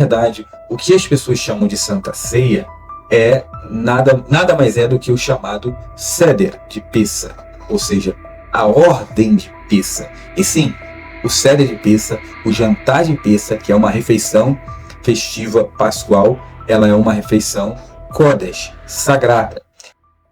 Verdade, o que as pessoas chamam de Santa Ceia é nada mais é do que o chamado Seder de Pessa, ou seja, a ordem de Pessa. E sim, o Seder de Pessa, o jantar de Pessa, que é uma refeição festiva pascual, ela é uma refeição Kodesh, sagrada.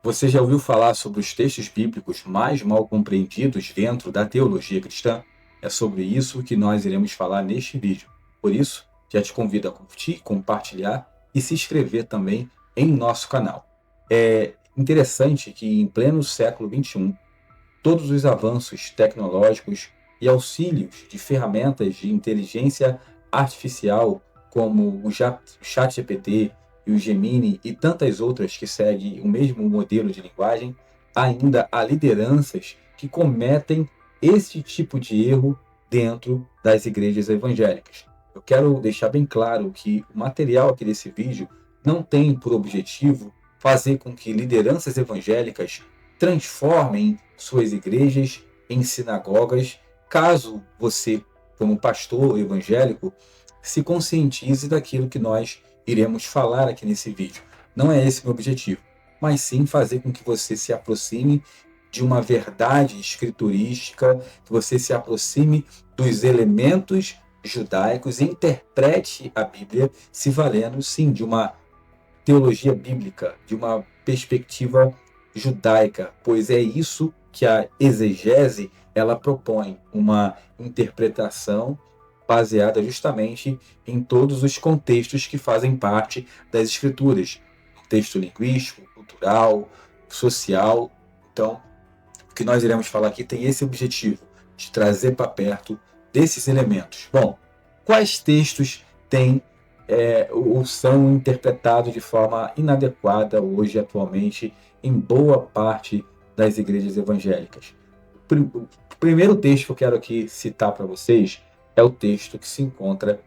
Você já ouviu falar sobre os textos bíblicos mais mal compreendidos dentro da teologia cristã? É sobre isso que nós iremos falar neste vídeo. Por isso, já te convido a curtir, compartilhar e se inscrever também em nosso canal. É interessante que em pleno século XXI, todos os avanços tecnológicos e auxílios de ferramentas de inteligência artificial, como o ChatGPT e o Gemini e tantas outras que seguem o mesmo modelo de linguagem, ainda há lideranças que cometem esse tipo de erro dentro das igrejas evangélicas. Eu quero deixar bem claro que o material aqui desse vídeo não tem por objetivo fazer com que lideranças evangélicas transformem suas igrejas em sinagogas, caso você, como pastor evangélico, se conscientize daquilo que nós iremos falar aqui nesse vídeo. Não é esse o meu objetivo, mas sim fazer com que você se aproxime de uma verdade escriturística, que você se aproxime dos elementos judaicos e interprete a Bíblia se valendo, sim, de uma teologia bíblica, de uma perspectiva judaica, pois é isso que a exegese ela propõe, uma interpretação baseada justamente em todos os contextos que fazem parte das escrituras, texto linguístico, cultural, social. Então, o que nós iremos falar aqui tem esse objetivo, de trazer para perto desses elementos. Bom, quais textos têm ou são interpretados de forma inadequada hoje, atualmente, em boa parte das igrejas evangélicas? O primeiro texto que eu quero aqui citar para vocês é o texto que se encontra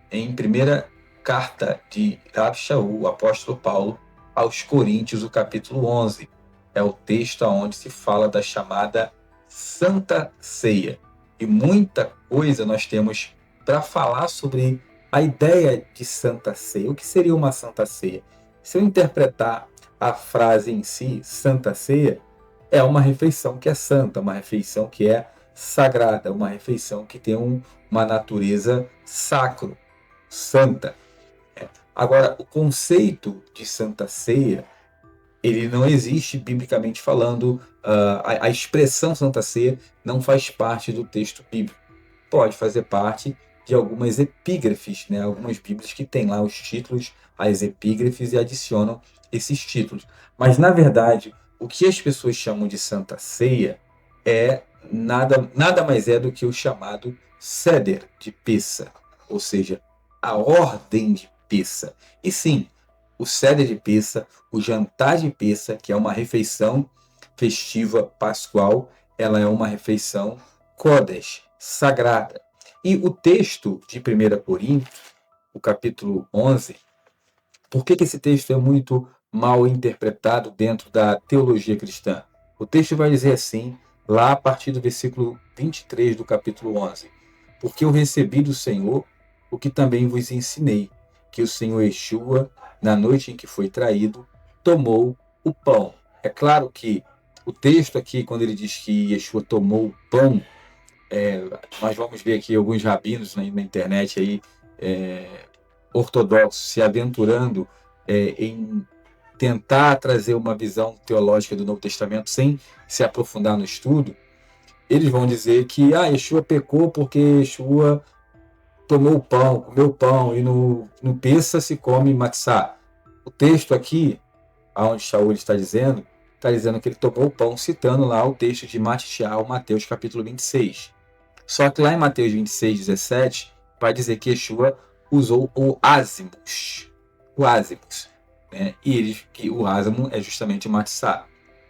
em primeira carta de Rabi Shaul, o apóstolo Paulo, aos Coríntios, o capítulo 11. É o texto onde se fala da chamada Santa Ceia. E muita coisa nós temos para falar sobre a ideia de Santa Ceia. O que seria uma Santa Ceia? Se eu interpretar a frase em si, Santa Ceia, é uma refeição que é santa, uma refeição que é sagrada, uma refeição que tem uma natureza sacro, santa. Agora, o conceito de Santa Ceia, ele não existe biblicamente falando, a expressão Santa Ceia não faz parte do texto bíblico. Pode fazer parte de algumas epígrafes, né? Algumas bíblias que têm lá os títulos, as epígrafes e adicionam esses títulos. Mas, na verdade, o que as pessoas chamam de Santa Ceia é nada mais é do que o chamado Seder de Pessa, ou seja, a ordem de Pessa. E sim, o Seder de Pessa, o jantar de Pessa, que é uma refeição festiva pascual, ela é uma refeição Kodesh, sagrada. E o texto de 1 Coríntios, o capítulo 11, por que esse texto é muito mal interpretado dentro da teologia cristã? O texto vai dizer assim, lá a partir do versículo 23 do capítulo 11: porque eu recebi do Senhor o que também vos ensinei, que o Senhor Yeshua, na noite em que foi traído, tomou o pão. É claro que o texto aqui, quando ele diz que Yeshua tomou o pão, nós vamos ver aqui alguns rabinos na internet aí, ortodoxos se aventurando em tentar trazer uma visão teológica do Novo Testamento sem se aprofundar no estudo. Eles vão dizer que Yeshua pecou porque Yeshua tomou o pão, comeu o pão, e no Pessa se come matzá. O texto aqui, onde Shaul está dizendo que ele tomou o pão, citando lá o texto de Mateus capítulo 26. Só que lá em Mateus 26, 17, vai dizer que Yeshua usou o ázimos. O ázimos. Né? E o ázimo é justamente o matzá.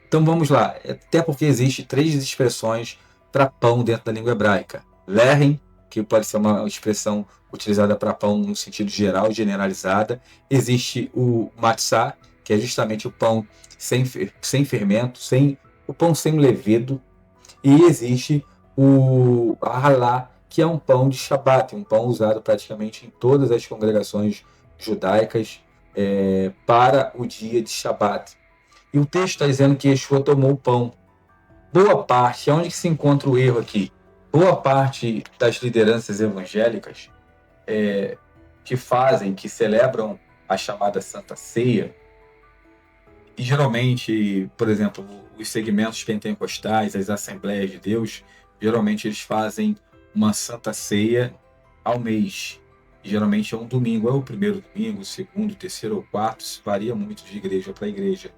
Então vamos lá. Até porque existe 3 expressões para pão dentro da língua hebraica. Lehem, que pode ser uma expressão utilizada para pão no sentido geral, generalizada. Existe o matzá, que é justamente o pão sem fermento, o pão sem levedo. E existe o halá, que é um pão de Shabat, um pão usado praticamente em todas as congregações judaicas para o dia de Shabat. E o texto está dizendo que Yeshua tomou o pão. Boa parte, onde que se encontra o erro aqui? Boa parte das lideranças evangélicas que celebram a chamada Santa Ceia, e geralmente, por exemplo, os segmentos pentecostais, as Assembleias de Deus, geralmente eles fazem uma Santa Ceia ao mês. E geralmente é um domingo, é o primeiro domingo, o segundo, o terceiro ou quarto, isso varia muito de igreja para igreja.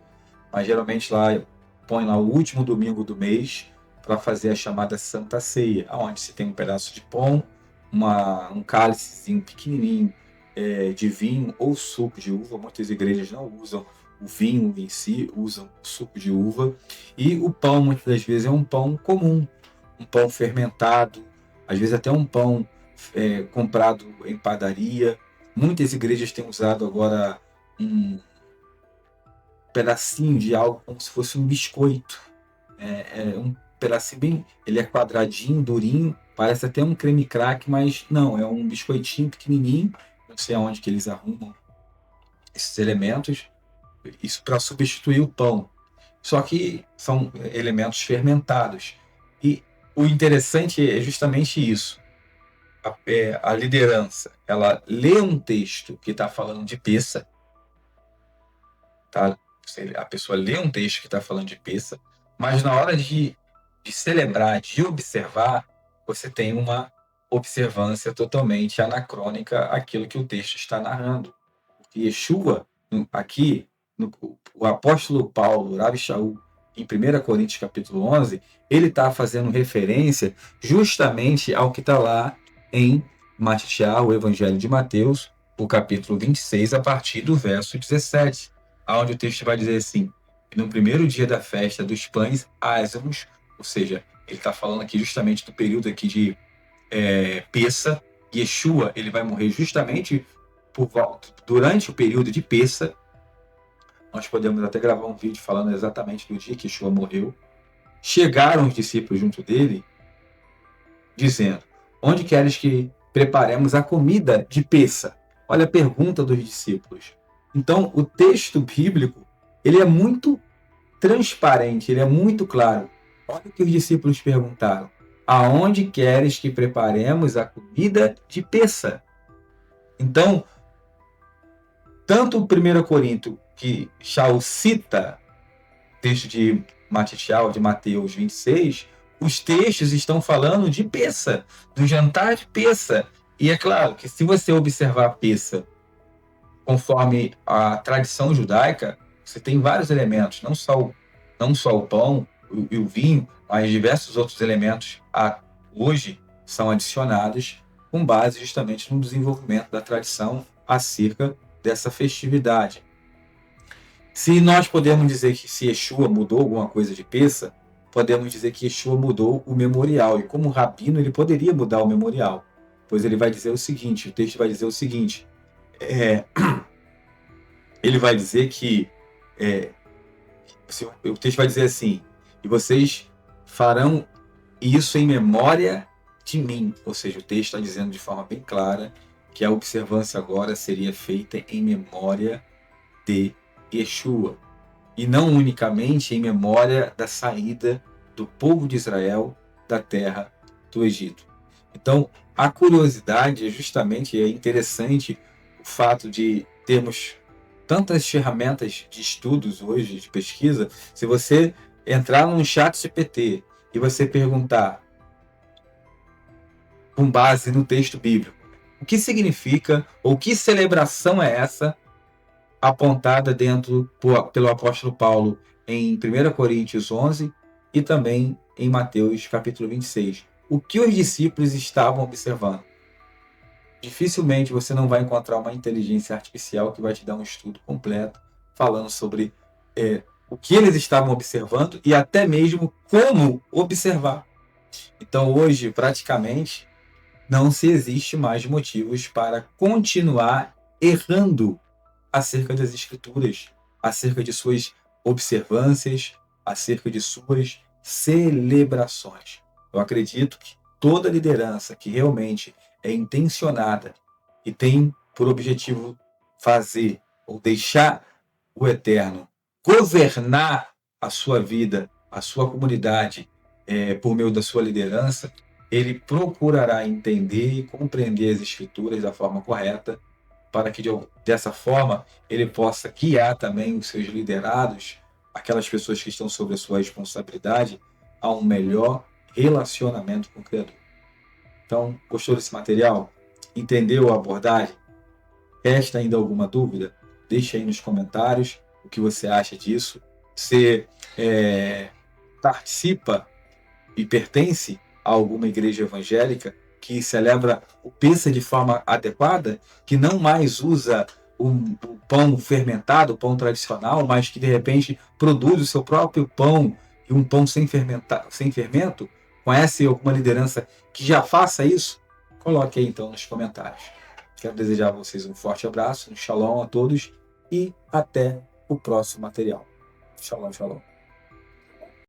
Mas geralmente lá põe lá o último domingo do mês para fazer a chamada Santa Ceia, onde se tem um pedaço de pão, um cálicezinho pequenininho de vinho ou suco de uva. Muitas igrejas não usam o vinho em si, usam o suco de uva. E o pão, muitas das vezes, é um pão comum, um pão fermentado, às vezes até um pão comprado em padaria. Muitas igrejas têm usado agora um pedacinho de algo como se fosse um biscoito. Um pedacinho bem. Ele é quadradinho, durinho, parece até um creme crack, mas não, é um biscoitinho pequenininho. Não sei aonde que eles arrumam esses elementos. Isso para substituir o pão. Só que são elementos fermentados. E o interessante é justamente isso. A liderança, ela lê um texto que está falando de peça, tá? A pessoa lê um texto que está falando de peça, mas na hora de celebrar, de observar, você tem uma observância totalmente anacrônica àquilo que o texto está narrando. Porque Yeshua, aqui, o apóstolo Paulo, Rabi Shaul, em 1 Coríntios capítulo 11, ele está fazendo referência justamente ao que está lá em Mateus, o Evangelho de Mateus, o capítulo 26, a partir do verso 17, onde o texto vai dizer assim: no primeiro dia da festa dos pães ázimos, ou seja, ele está falando aqui justamente do período aqui de Pessa. Yeshua, ele vai morrer justamente durante o período de Pessa. Nós podemos até gravar um vídeo falando exatamente do dia que Yeshua morreu. Chegaram os discípulos junto dele, dizendo: onde queres que preparemos a comida de Pessa? Olha a pergunta dos discípulos. Então, o texto bíblico, ele é muito transparente, ele é muito claro. Olha o que os discípulos perguntaram: aonde queres que preparemos a comida de Pessa? Então, tanto o 1 Coríntios, que Shaul cita, texto de Mateus 26, os textos estão falando de Pessa, do jantar de Pessa. E é claro que se você observar Pessa conforme a tradição judaica, você tem vários elementos, não só o pão e o vinho, mas diversos outros elementos hoje são adicionados com base justamente no desenvolvimento da tradição acerca dessa festividade. Se nós podemos dizer que se Yeshua mudou alguma coisa de Pessa, podemos dizer que Yeshua mudou o memorial. E como rabino, ele poderia mudar o memorial, pois ele vai dizer o seguinte, o texto vai dizer o seguinte, ele vai dizer que o texto vai dizer assim: e vocês farão isso em memória de mim. Ou seja, o texto está dizendo de forma bem clara que a observância agora seria feita em memória de Yeshua, e não unicamente em memória da saída do povo de Israel da terra do Egito. Então, a curiosidade é interessante o fato de termos tantas ferramentas de estudos hoje, de pesquisa. Se você entrar num chat GPT e você perguntar, com base no texto bíblico, o que significa ou que celebração é essa apontada pelo apóstolo Paulo em 1 Coríntios 11 e também em Mateus capítulo 26. O que os discípulos estavam observando? Dificilmente você não vai encontrar uma inteligência artificial que vai te dar um estudo completo falando sobre o que eles estavam observando e até mesmo como observar. Então hoje, praticamente, não se existe mais motivos para continuar errando acerca das escrituras, acerca de suas observâncias, acerca de suas celebrações. Eu acredito toda liderança que realmente é intencionada e tem por objetivo fazer ou deixar o eterno governar a sua vida, a sua comunidade, por meio da sua liderança, ele procurará entender e compreender as escrituras da forma correta, para que dessa forma ele possa guiar também os seus liderados, aquelas pessoas que estão sob a sua responsabilidade, a um melhor relacionamento com o Criador. Então, gostou desse material? Entendeu a abordagem? Resta ainda alguma dúvida? Deixe aí nos comentários o que você acha disso. Você participa e pertence a alguma igreja evangélica que celebra o Pêssego de forma adequada, que não mais usa o pão fermentado, o pão tradicional, mas que de repente produz o seu próprio pão e um pão sem fermento? Conhece alguma liderança que já faça isso? Coloque aí então nos comentários. Quero desejar a vocês um forte abraço, um shalom a todos e até o próximo material. Shalom, shalom.